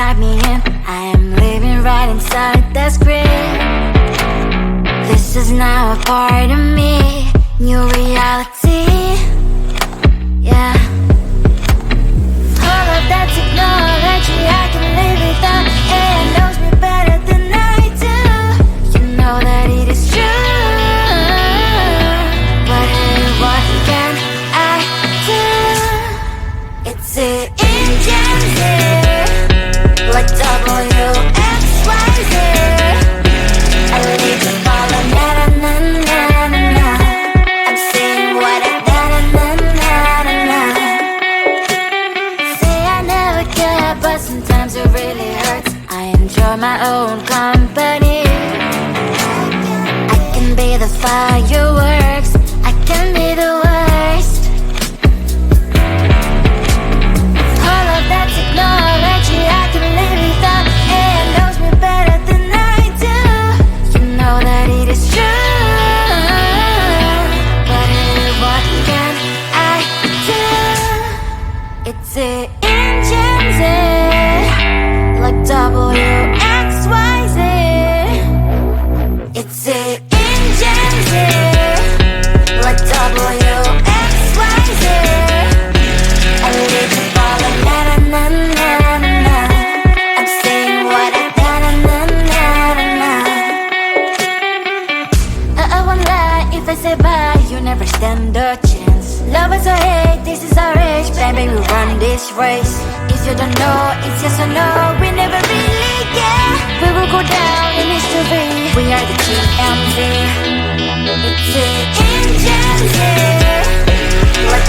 type me in. I am living right inside the script. This is now a part of me, new reality. Yeah. All of that technology I can live without. It knows me better than I do. You know that it is true. But hey, what can I do? It's the engines here, like WXYZ. I need to follow, na na na na na na. I'm saying what I na na na na na na. Say I never care, but sometimes it really hurts. I enjoy my own company. I can be the fireworks, I can be the worst. All of that technology I can live without. It knows me better than I do. You know that it is true. But hey, what can I do? It's the engines, like WXYZ. It's the engines, like WXYZ. I need to follow, na na na na na na. I'm saying what I na na na na na na. I won't lie if I say bye, you never stand a chance. Love is or hate, this is our age, baby, we run this race. If you don't know, it's yes or no, we never really care. We will go down in history, we are the TMZ. It's the engines, like